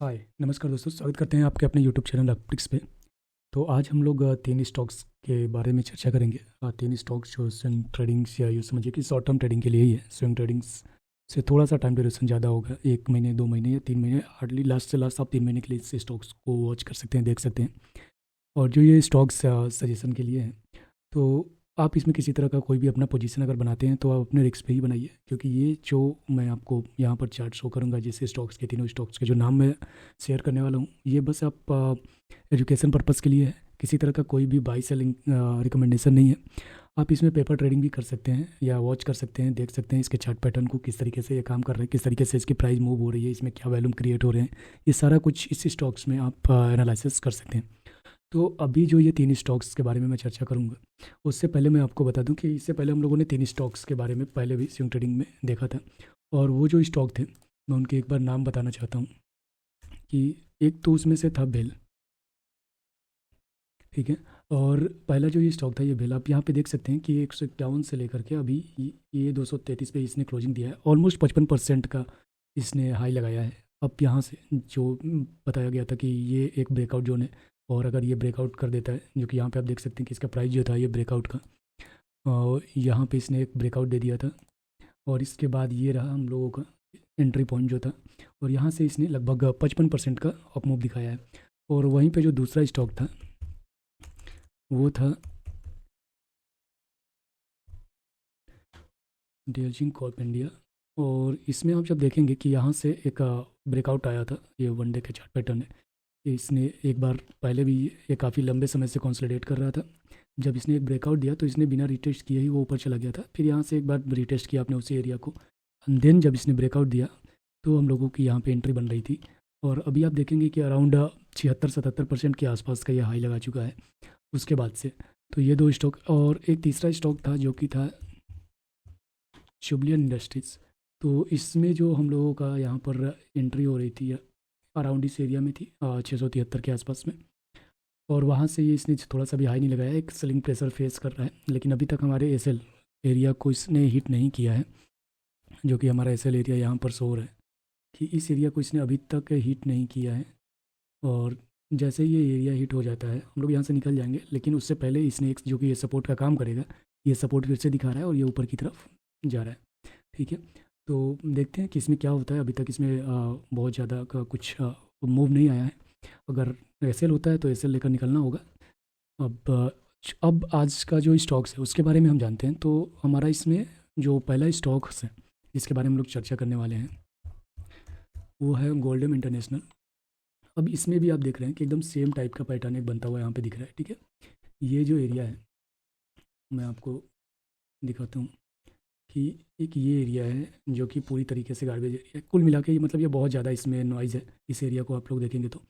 हाय नमस्कार दोस्तों, स्वागत करते हैं आपके अपने यूट्यूब चैनल अपट्रिक्स पे। तो आज हम लोग तीन स्टॉक्स के बारे में चर्चा करेंगे। तीन स्टॉक्स जो स्विंग ट्रेडिंग्स या यूँ समझिए कि शॉर्ट टर्म ट्रेडिंग के लिए ही है। स्विंग ट्रेडिंग्स से थोड़ा सा टाइम ड्यूरेशन ज़्यादा होगा, 1 महीने 2 महीने या 3 महीने, हार्डली लास्ट से लास्ट आप 3 महीने के लिए इस स्टॉक्स को वॉच कर सकते हैं, देख सकते हैं। और जो ये स्टॉक्स सजेशन के लिए हैं, तो आप इसमें किसी तरह का कोई भी अपना पोजीशन अगर बनाते हैं तो आप अपने रिस्क पे ही बनाइए, क्योंकि ये जो मैं आपको यहाँ पर चार्ट शो करूँगा, जैसे स्टॉक्स के तीनों स्टॉक्स के जो नाम मैं शेयर करने वाला हूँ, ये बस आप एजुकेशन पर्पज़ के लिए है। किसी तरह का कोई भी बाई सेलिंग रिकमेंडेशन नहीं है। आप इसमें पेपर ट्रेडिंग भी कर सकते हैं या वॉच कर सकते हैं, देख सकते हैं इसके चार्ट पैटर्न को, किस तरीके से ये काम कर रहे हैं, किस तरीके से इसकी प्राइस मूव हो रही है, इसमें क्या वैल्यूम क्रिएट हो रहे हैं। ये सारा कुछ इस स्टॉक्स में आप एनालिसिस कर सकते हैं। तो अभी जो ये तीन स्टॉक्स के बारे में मैं चर्चा करूंगा, उससे पहले मैं आपको बता दूं कि इससे पहले हम लोगों ने तीन स्टॉक्स के बारे में पहले भी स्विंग ट्रेडिंग में देखा था। और वो जो स्टॉक थे, मैं उनके एक बार नाम बताना चाहता हूँ कि एक तो उसमें से था बेल। ठीक है। और पहला जो ये स्टॉक था, ये बेल, आप यहाँ पे देख सकते हैं कि 151 से लेकर के अभी ये 233 पे इसने क्लोजिंग दिया है। ऑलमोस्ट 55% का इसने हाई लगाया है। अब यहाँ से जो बताया गया था कि ये एक ब्रेकआउट जोन है, और अगर ये ब्रेकआउट कर देता है, जो कि यहाँ पे आप देख सकते हैं कि इसका प्राइस जो था ये ब्रेकआउट का, और यहाँ पे इसने एक ब्रेकआउट दे दिया था। और इसके बाद ये रहा हम लोगों का एंट्री पॉइंट जो था, और यहाँ से इसने लगभग 55% का अप मूव दिखाया है। और वहीं पे जो दूसरा स्टॉक था, वो था डेलजिंग कॉर्प इंडिया। और इसमें आप जब देखेंगे कि यहाँ से एक ब्रेकआउट आया था, ये वन डे के चार्ट पैटर्न है। इसने एक बार पहले भी ये काफ़ी लंबे समय से कंसोलिडेट कर रहा था। जब इसने एक ब्रेकआउट दिया तो इसने बिना रिटेस्ट किए ही वो ऊपर चला गया था। फिर यहाँ से एक बार रिटेस्ट किया आपने उसी एरिया को, एंड देन जब इसने ब्रेकआउट दिया तो हम लोगों की यहाँ पे एंट्री बन रही थी। और अभी आप देखेंगे कि अराउंड 76-77% के आसपास का ये हाई लगा चुका है उसके बाद से। तो ये दो स्टॉक, और एक तीसरा स्टॉक था जो कि था शुभलियन इंडस्ट्रीज़। तो इसमें जो हम लोगों का यहाँ पर एंट्री हो रही थी अराउंड इस एरिया में थी, 673 के आसपास में। और वहाँ से ये इसने थोड़ा सा भी हाई नहीं लगाया, एक सेलिंग प्रेशर फेस कर रहा है, लेकिन अभी तक हमारे एसएल एरिया को इसने हिट नहीं किया है। जो कि हमारा एसएल एरिया यहाँ पर शो हो रहा है कि इस एरिया को इसने अभी तक हिट नहीं किया है। और जैसे ही ये एरिया हिट हो जाता है हम लोग यहाँ से निकल जाएंगे, लेकिन उससे पहले इसने एक जो कि ये सपोर्ट का काम करेगा, ये सपोर्ट फिर से दिखा रहा है और ये ऊपर की तरफ जा रहा है। ठीक है। तो देखते हैं कि इसमें क्या होता है। अभी तक इसमें बहुत ज़्यादा का कुछ मूव नहीं आया है। अगर एसएल होता है तो एसएल लेकर निकलना होगा। अब आज का जो स्टॉक्स है उसके बारे में हम जानते हैं। तो हमारा इसमें जो पहला स्टॉक्स है जिसके बारे में हम लोग चर्चा करने वाले हैं, वो है गोल्डम इंटरनेशनल। अब इसमें भी आप देख रहे हैं कि एकदम सेम टाइप का पैटर्न एक बनता हुआ यहाँ पे दिख रहा है। ठीक है। ये जो एरिया है, मैं आपको दिखाता हूँ कि एक ये एरिया है जो कि पूरी तरीके से गार्बेज एरिया है। कुल मिला के ये मतलब ये बहुत ज़्यादा इसमें नॉइज़ है। इस एरिया को आप लोग देखेंगे तो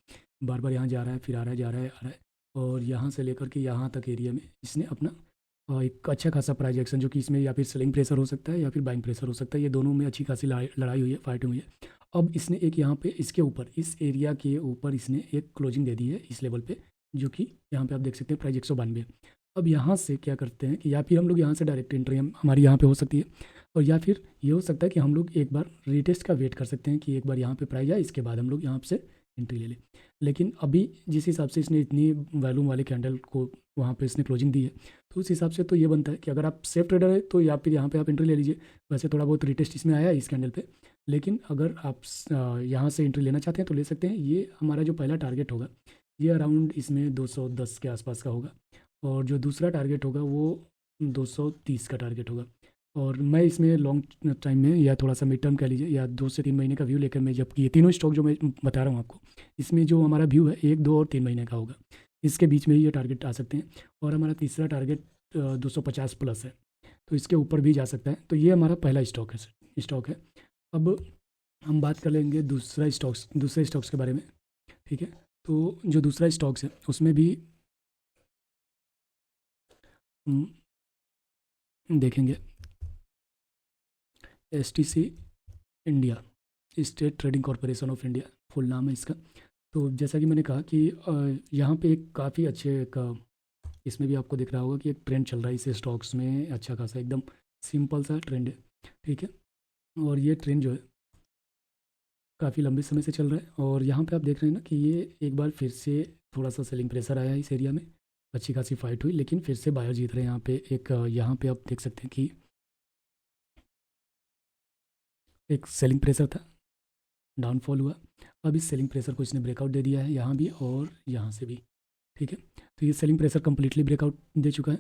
बार बार यहाँ जा रहा है, फिर आ रहा है, जा रहा है, आ रहा है। और यहाँ से लेकर के यहाँ तक एरिया में इसने अपना एक अच्छा खासा प्राइस एक्शन, जो कि इसमें या फिर सेलिंग प्रेशर हो सकता है या फिर बाइंग प्रेशर हो सकता है, ये दोनों में अच्छी खासी लड़ाई हुई है, फाइटिंग हुई है। अब इसने एक यहाँ पे इसके ऊपर, इस एरिया के ऊपर इसने एक क्लोजिंग दे दी है इस लेवल पे, जो कि यहाँ पे आप देख सकते हैं प्राइस 192। अब यहाँ से क्या करते हैं कि या फिर हम लोग यहाँ से डायरेक्ट एंट्री हम हमारी यहाँ पे हो सकती है, और या फिर ये हो सकता है कि हम लोग एक बार रीटेस्ट का वेट कर सकते हैं कि एक बार यहाँ पे प्राइस आए, इसके बाद हम लोग यहाँ से एंट्री ले लें। लेकिन अभी जिस हिसाब से इसने इतनी वैल्यूम वाले कैंडल को वहाँ पे इसने क्लोजिंग दी है, तो उस हिसाब से तो ये बनता है कि अगर आप सेफ ट्रेडर है तो या फिर यहाँ पे आप एंट्री ले लीजिए। वैसे थोड़ा बहुत रिटेस्ट इसमें आया है इस कैंडल पे, लेकिन अगर आप यहाँ से एंट्री लेना चाहते हैं तो ले सकते हैं। ये हमारा जो पहला टारगेट होगा, ये अराउंड इसमें 210 के आसपास का होगा, और जो दूसरा टारगेट होगा वो 230 का टारगेट होगा। और मैं इसमें लॉन्ग टाइम में या थोड़ा सा मिड टर्म कह लीजिए या 2 से 3 महीने का व्यू लेकर मैं, जबकि ये तीनों स्टॉक जो मैं बता रहा हूँ आपको, इसमें जो हमारा व्यू है 1, 2 और 3 महीने का होगा। इसके बीच में ही ये टारगेट आ सकते हैं। और हमारा तीसरा टारगेट 250 प्लस है, तो इसके ऊपर भी जा सकता है। तो ये हमारा पहला स्टॉक है। अब हम बात कर लेंगे दूसरे स्टॉक्स के बारे में। ठीक है। तो जो दूसरा स्टॉक्स है उसमें भी हम देखेंगे STC India, state trading corporation of India full नाम है इसका। तो जैसा कि मैंने कहा कि यहाँ पे एक काफ़ी अच्छे एक इसमें भी आपको दिख रहा होगा कि एक ट्रेंड चल रहा है इस स्टॉक्स में, अच्छा खासा एकदम सिंपल सा ट्रेंड है। ठीक है। और ये ट्रेंड जो है काफ़ी लंबे समय से चल रहा है और यहाँ पे आप देख रहे हैं ना कि ये एक बार फिर से थोड़ा सा सेलिंग प्रेशर आया इस एरिया में, अच्छी खासी फाइट हुई लेकिन फिर से बायर जीत रहे हैं यहाँ पे। यहाँ पे आप देख सकते हैं कि एक सेलिंग प्रेशर था, डाउनफॉल हुआ। अब इस सेलिंग प्रेशर को इसने ब्रेकआउट दे दिया है यहाँ भी और यहाँ से भी, ठीक है। तो ये सेलिंग प्रेशर कंप्लीटली ब्रेकआउट दे चुका है।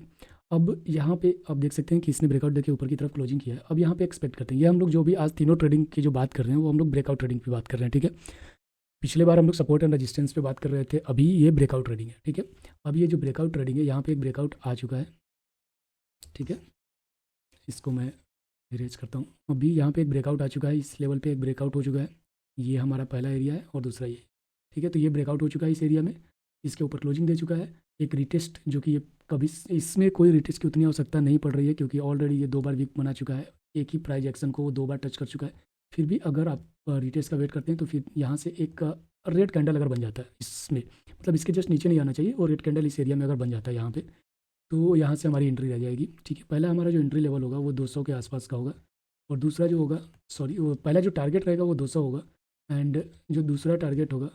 अब यहाँ पे आप देख सकते हैं कि इसने ब्रेकआउट देके ऊपर की तरफ क्लोजिंग किया है। अब यहाँ पे एक्सपेक्ट करते हैं, ये हम लोग जो भी आज तीनों ट्रेडिंग की जो बात कर रहे हैं वो हम लोग ब्रेकआउट ट्रेडिंग की बात कर रहे हैं, ठीक है। पिछले बार हम लोग सपोर्ट एंड रेजिस्टेंस पे बात कर रहे थे, अभी ये ब्रेकआउट ट्रेडिंग है, ठीक है। अब ये जो ब्रेकआउट ट्रेडिंग है यहाँ पे एक ब्रेकआउट आ चुका है, ठीक है। इसको मैं इरेज करता हूँ। अभी यहाँ पे एक ब्रेकआउट आ चुका है, इस लेवल पे एक ब्रेकआउट हो चुका है। ये हमारा पहला एरिया है और दूसरा ये, ठीक है। तो ये ब्रेकआउट हो चुका है इस एरिया में, इसके ऊपर क्लोजिंग दे चुका है। एक रिटेस्ट जो कि ये कभी इसमें कोई रिटेस्ट की उतनी आवश्यकता नहीं पड़ रही है क्योंकि ऑलरेडी ये 2 बार वीक बना चुका है, एक ही प्राइस एक्शन को वो 2 बार टच कर चुका है। फिर भी अगर आप रिटेस्ट का वेट करते हैं तो फिर यहाँ से एक रेड कैंडल अगर बन जाता है इसमें, मतलब इसके जस्ट नीचे नहीं आना चाहिए, और रेड कैंडल इस एरिया में अगर बन जाता है यहाँ पे, तो यहाँ से हमारी एंट्री रह जाएगी, ठीक है। पहला हमारा जो एंट्री लेवल होगा वो 200 के आसपास का होगा, और दूसरा जो होगा, सॉरी, वो पहला जो टारगेट रहेगा वो 200 होगा, एंड जो दूसरा टारगेट होगा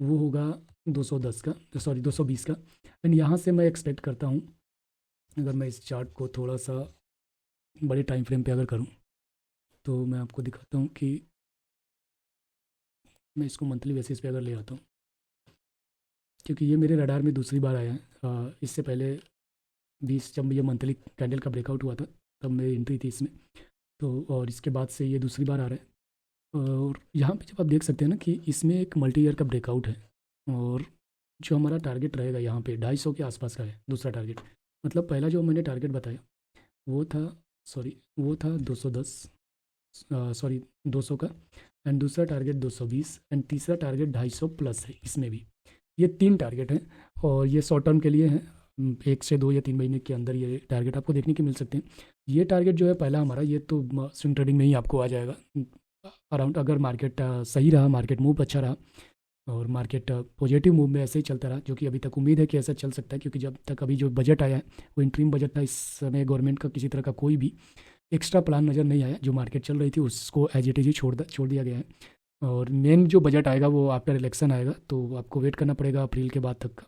वो होगा 210 का, सॉरी 220 का। एंड यहाँ से मैं एक्सपेक्ट करता हूँ, अगर मैं इस चार्ट को थोड़ा सा बड़े टाइम फ्रेम पे अगर करूँ तो मैं आपको दिखाता हूँ कि मैं इसको मंथली बेसिस पे अगर ले आता हूँ, क्योंकि ये मेरे रडार में दूसरी बार आया है। इससे पहले 20 जब ये मंथली कैंडल का ब्रेकआउट हुआ था तब मेरी एंट्री थी इसमें, तो और इसके बाद से ये दूसरी बार आ रहा है। और यहाँ पे जब आप देख सकते हैं ना कि इसमें एक मल्टी ईयर का ब्रेकआउट है, और जो हमारा टारगेट रहेगा यहाँ पे 250 के आसपास का है दूसरा टारगेट। मतलब पहला जो मैंने टारगेट बताया वो था, सॉरी वो था 210, सॉरी 200 का, एंड दूसरा टारगेट 220, एंड तीसरा टारगेट 250 प्लस है इसमें भी। ये 3 टारगेट हैं और ये शॉर्ट टर्म के लिए हैं, 1 से 2 या 3 महीने के अंदर ये टारगेट आपको देखने के मिल सकते हैं। ये टारगेट जो है पहला हमारा, ये तो स्विंग ट्रेडिंग में ही आपको आ जाएगा अराउंड, अगर मार्केट सही रहा, मार्केट मूव अच्छा रहा और मार्केट पॉजिटिव मूव में ऐसे ही चलता रहा, जो कि अभी तक उम्मीद है कि ऐसा चल सकता है, क्योंकि जब तक अभी जो बजट आया है वो इंटरिम बजट था। इस समय गवर्नमेंट का किसी तरह का कोई भी एक्स्ट्रा प्लान नज़र नहीं आया, जो मार्केट चल रही थी उसको एज इट इज ही छोड़ दिया गया है। और मेन जो बजट आएगा वो आफ्टर इलेक्शन आएगा, तो आपको वेट करना पड़ेगा अप्रैल के बाद तक का।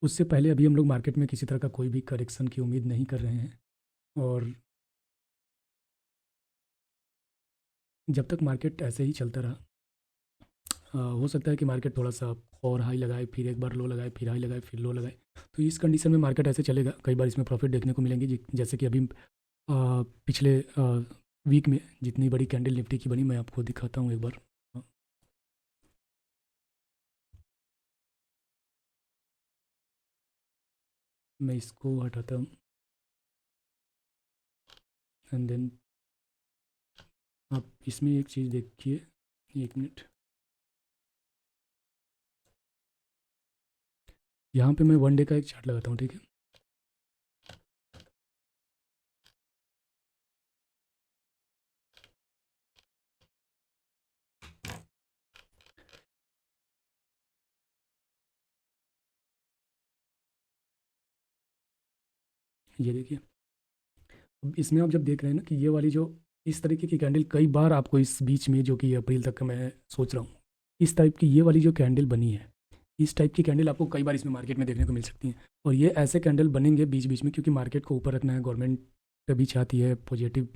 उससे पहले अभी हम लोग मार्केट में किसी तरह का कोई भी करेक्शन की उम्मीद नहीं कर रहे हैं, और जब तक मार्केट ऐसे ही चलता रहा, हो सकता है कि मार्केट थोड़ा सा और हाई लगाए, फिर एक बार लो लगाए, फिर हाई लगाए, फिर लो लगाए। तो इस कंडीशन में मार्केट ऐसे चलेगा, कई बार इसमें प्रॉफिट देखने को मिलेंगे, जैसे कि अभी पिछले वीक में जितनी बड़ी कैंडल निफ्टी की बनी, मैं आपको दिखाता हूँ एक बार। मैं इसको हटाता हूँ एंड देन आप इसमें एक चीज़ देखिए, 1 मिनट। यहाँ पे मैं 1 डे का एक चार्ट लगाता हूँ, ठीक है। ये देखिए, अब इसमें आप जब देख रहे हैं ना कि ये वाली जो इस तरीके की कैंडल, कई बार आपको इस बीच में, जो कि अप्रैल तक का मैं सोच रहा हूँ, इस टाइप की ये वाली जो कैंडल बनी है, इस टाइप की कैंडल आपको कई बार इसमें मार्केट में देखने को मिल सकती हैं। और ये ऐसे कैंडल बनेंगे बीच बीच में, क्योंकि मार्केट को ऊपर रखना है, गवर्नमेंट भी चाहती है पॉजिटिव।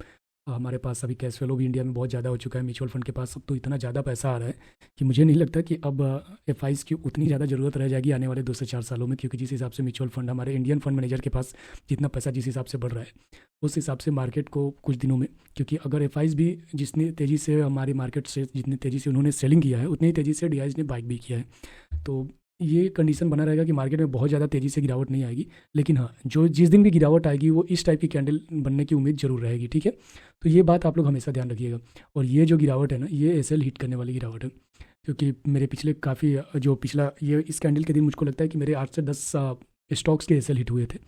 हमारे पास अभी कैश फ्लो भी इंडिया में बहुत ज़्यादा हो चुका है, म्यूचुअल फंड के पास अब तो इतना ज़्यादा पैसा आ रहा है कि मुझे नहीं लगता कि अब एफआईज की उतनी ज़्यादा ज़रूरत रह जाएगी आने वाले 2 से 4 सालों में, क्योंकि जिस हिसाब से म्यूचुअल फंड, हमारे इंडियन फंड मैनेजर के पास जितना पैसा जिस हिसाब से बढ़ रहा है, उस हिसाब से मार्केट को कुछ दिनों में, क्योंकि अगर एफआईज भी जितनी तेज़ी से हमारी मार्केट से, जितनी तेज़ी से उन्होंने सेलिंग किया है, उतनी ही तेज़ी से डीआईज ने बाइक भी किया है। तो ये कंडीशन बना रहेगा कि मार्केट में बहुत ज़्यादा तेज़ी से गिरावट नहीं आएगी, लेकिन हाँ, जो जिस दिन भी गिरावट आएगी वो इस टाइप की कैंडल बनने की उम्मीद जरूर रहेगी, ठीक है। तो ये बात आप लोग हमेशा ध्यान रखिएगा। और ये जो गिरावट है ना, ये एसएल हिट करने वाली गिरावट है, क्योंकि मेरे पिछले काफ़ी जो पिछला ये इस कैंडल के दिन मुझको लगता है कि मेरे 8 से 10 स्टॉक्स के एसएल हिट हुए थे,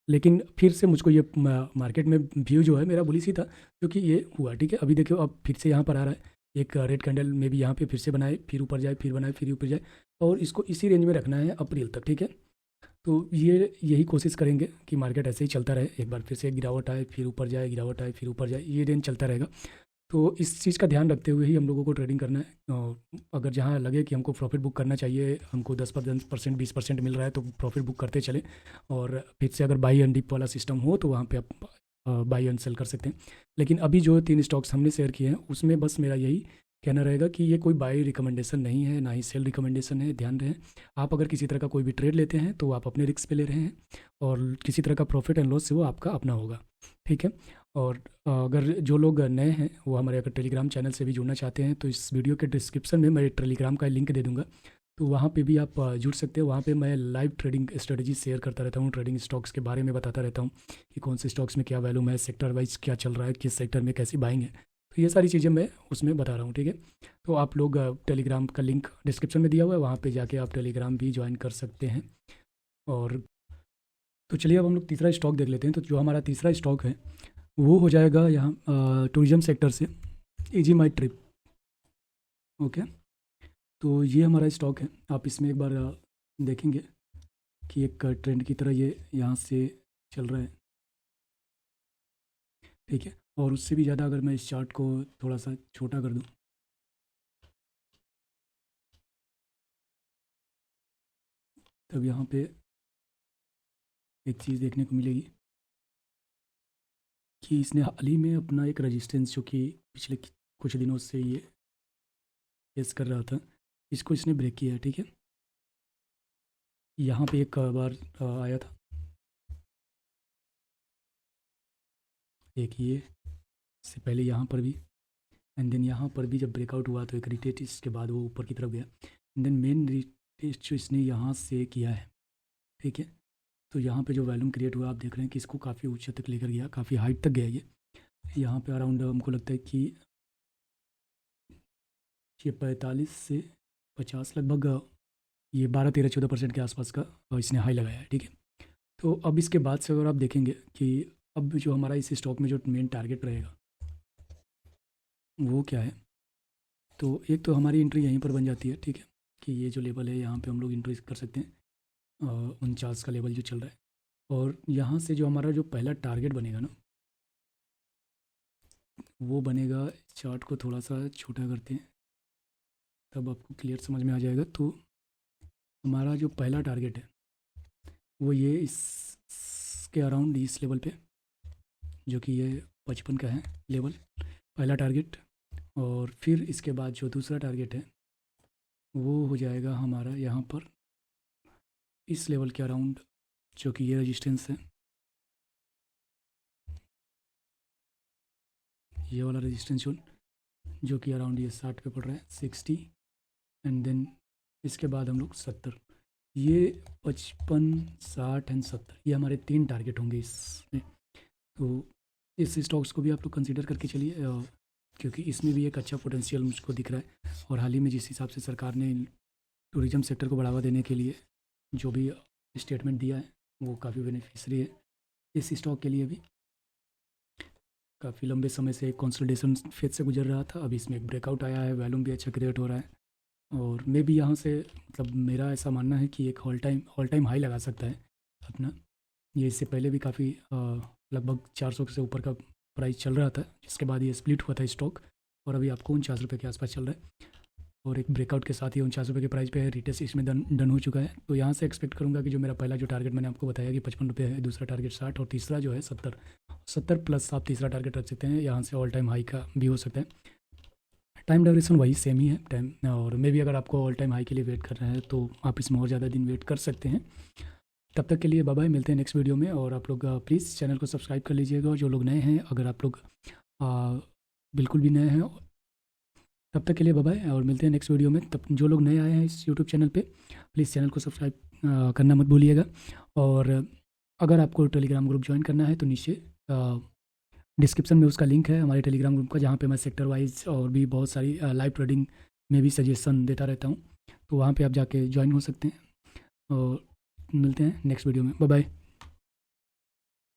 लेकिन फिर से मुझको ये मार्केट में व्यू जो है मेरा बुलिश ही था, क्योंकि ये हुआ, ठीक है। अभी देखो अब फिर से यहाँ पर आ रहा है एक रेड कैंडल में भी, यहाँ पे फिर से बनाए, फिर ऊपर जाए, फिर बनाए, फिर ऊपर जाए, और इसको इसी रेंज में रखना है अप्रैल तक, ठीक है। तो ये यही कोशिश करेंगे कि मार्केट ऐसे ही चलता रहे, एक बार फिर से गिरावट आए, फिर ऊपर जाए, गिरावट आए, फिर ऊपर जाए, ये रेंज चलता रहेगा। तो इस चीज़ का ध्यान रखते हुए ही हम लोगों को ट्रेडिंग करना है। अगर जहाँ लगे कि हमको प्रॉफिट बुक करना चाहिए, हमको 10% 20% मिल रहा है तो प्रॉफिट बुक करते चले, और फिर से अगर बाई एंड डिप वाला सिस्टम हो तो वहाँ पे आप बाई एंड सेल कर सकते हैं। लेकिन अभी जो 3 स्टॉक्स हमने शेयर किए हैं उसमें बस मेरा यही कहना रहेगा कि ये कोई बाई रिकमेंडेशन नहीं है, ना ही सेल रिकमेंडेशन है। ध्यान रहे, आप अगर किसी तरह का कोई भी ट्रेड लेते हैं तो आप अपने रिस्क पे ले रहे हैं, और किसी तरह का प्रॉफिट एंड लॉस से वो आपका अपना होगा, ठीक है। और अगर जो लोग नए हैं वो हमारे अगर टेलीग्राम चैनल से भी जुड़ना चाहते हैं तो इस वीडियो के डिस्क्रिप्शन में मैं टेलीग्राम का लिंक दे दूंगा, तो वहाँ पे भी आप जुड़ सकते हो। वहाँ पे मैं लाइव ट्रेडिंग स्ट्रेटजी शेयर करता रहता हूँ, ट्रेडिंग स्टॉक्स के बारे में बताता रहता हूँ कि कौन से स्टॉक्स में क्या वैल्यूम है, सेक्टर वाइज क्या चल रहा है, किस सेक्टर में कैसी बाइंग है, तो ये सारी चीज़ें मैं उसमें बता रहा हूँ, ठीक है। तो आप लोग टेलीग्राम का लिंक डिस्क्रिप्शन में दिया हुआ है, वहाँ पे जाके आप टेलीग्राम भी ज्वाइन कर सकते हैं। और तो चलिए अब हम लोग तीसरा स्टॉक देख लेते हैं। तो जो हमारा तीसरा स्टॉक है वो हो जाएगा यहाँ टूरिज़्म सेक्टर से इजी माई ट्रिप। ओके, तो ये हमारा स्टॉक है। आप इसमें एक बार देखेंगे कि एक ट्रेंड की तरह ये यहाँ से चल रहा है, ठीक है। और उससे भी ज़्यादा अगर मैं इस चार्ट को थोड़ा सा छोटा कर दूँ, तब यहाँ पे एक चीज़ देखने को मिलेगी कि इसने हाल ही में अपना एक रेजिस्टेंस जो कि पिछले कुछ दिनों से ये फेस कर रहा था, इसको इसने ब्रेक किया है, ठीक है। यहाँ पे एक बार आया था, एक ये से पहले यहाँ पर भी, एंड देन यहाँ पर भी जब ब्रेकआउट हुआ तो एक रिटेस्ट के बाद वो ऊपर की तरफ गया, एंड देन मेन रिटेस्ट जो इसने यहाँ से किया है, ठीक है। तो यहाँ पे जो वॉल्यूम क्रिएट हुआ आप देख रहे हैं कि इसको काफ़ी ऊंचे तक लेकर गया, काफ़ी हाइट तक गया ये। यहाँ पे अराउंड हमको लगता है कि ये 45 से 50 लगभग, ये 12 13 14% के आसपास का इसने हाई लगाया है, ठीक है। तो अब इसके बाद से अगर आप देखेंगे कि अब जो हमारा इस स्टॉक में जो मेन टारगेट रहेगा वो क्या है, तो एक तो हमारी एंट्री यहीं पर बन जाती है, ठीक है, कि ये जो लेवल है यहाँ पे हम लोग एंट्री कर सकते हैं, 49 का लेवल जो चल रहा है। और यहाँ से जो हमारा जो पहला टारगेट बनेगा ना, वो बनेगा, चार्ट को थोड़ा सा छोटा करते हैं तब आपको क्लियर समझ में आ जाएगा। तो हमारा जो पहला टारगेट है वो ये इसके अराउंड इस लेवल पे, जो कि ये 55 का है लेवल, पहला टारगेट। और फिर इसके बाद जो दूसरा टारगेट है वो हो जाएगा हमारा यहाँ पर इस लेवल के अराउंड, जो कि ये रेजिस्टेंस है, ये वाला रेजिस्टेंस जोन, जो कि अराउंड ये 60 पे पड़ रहा है, 60, एंड देन इसके बाद हम लोग 70, ये 55 60 एंड 70, ये हमारे 3 टारगेट होंगे इसमें। तो इस स्टॉक्स को भी आप लोग कंसीडर करके चलिए, क्योंकि इसमें भी एक अच्छा पोटेंशियल मुझको दिख रहा है। और हाल ही में जिस हिसाब से सरकार ने टूरिज़्म सेक्टर को बढ़ावा देने के लिए जो भी स्टेटमेंट दिया है वो काफ़ी बेनिफिशियरी है इस स्टॉक के लिए भी। काफ़ी लंबे समय से एक कंसोलिडेशन फेज से गुजर रहा था, अभी इसमें एक ब्रेकआउट आया है, वॉल्यूम भी अच्छा क्रिएट हो रहा है, और मे भी यहाँ से मतलब मेरा ऐसा मानना है कि एक ऑल टाइम हाई लगा सकता है अपना। ये इससे पहले भी काफ़ी लगभग 400 से ऊपर का प्राइस चल रहा था, जिसके बाद ये स्प्लिट हुआ था स्टॉक, और अभी आपको 49 रुपये के आसपास चल रहा है, और एक ब्रेकआउट के साथ ही 49 रुपये के प्राइस पे है, रिटेस्ट इसमें डन हो चुका है। तो यहाँ से एक्सपेक्ट करूँगा कि जो मेरा पहला जो टारगेट मैंने आपको बताया कि 55 रुपये है, दूसरा टारगेट 60, और तीसरा जो है 70 प्लस आप तीसरा टारगेट रख सकते हैं। यहाँ से ऑल टाइम हाई का भी हो सकता है। टाइम ड्यूरेशन वही सेम ही है टाइम, और मे भी अगर आपको ऑल टाइम हाई के लिए वेट करना है तो आप इसमें और ज़्यादा दिन वेट कर सकते हैं। तब तक के लिए बाय बाय, मिलते हैं नेक्स्ट वीडियो में। और आप लोग प्लीज़ चैनल को सब्सक्राइब कर लीजिएगा, और जो लोग नए हैं, अगर आप लोग बिल्कुल भी नए हैं, तब तक के लिए बाय बाय, और मिलते हैं नेक्स्ट वीडियो में। तब जो लोग नए आए हैं इस यूट्यूब चैनल पे, प्लीज़ चैनल को सब्सक्राइब करना मत भूलिएगा। और अगर आपको टेलीग्राम ग्रुप ज्वाइन करना है तो नीचे डिस्क्रिप्शन में उसका लिंक है हमारे टेलीग्राम ग्रुप का, जहाँ पे मैं सेक्टर वाइज और भी बहुत सारी लाइव ट्रेडिंग में भी सजेशन देता रहता हूँ, तो वहाँ पे आप जाके ज्वाइन हो सकते हैं। और मिलते हैं नेक्स्ट वीडियो में, बाय बाय।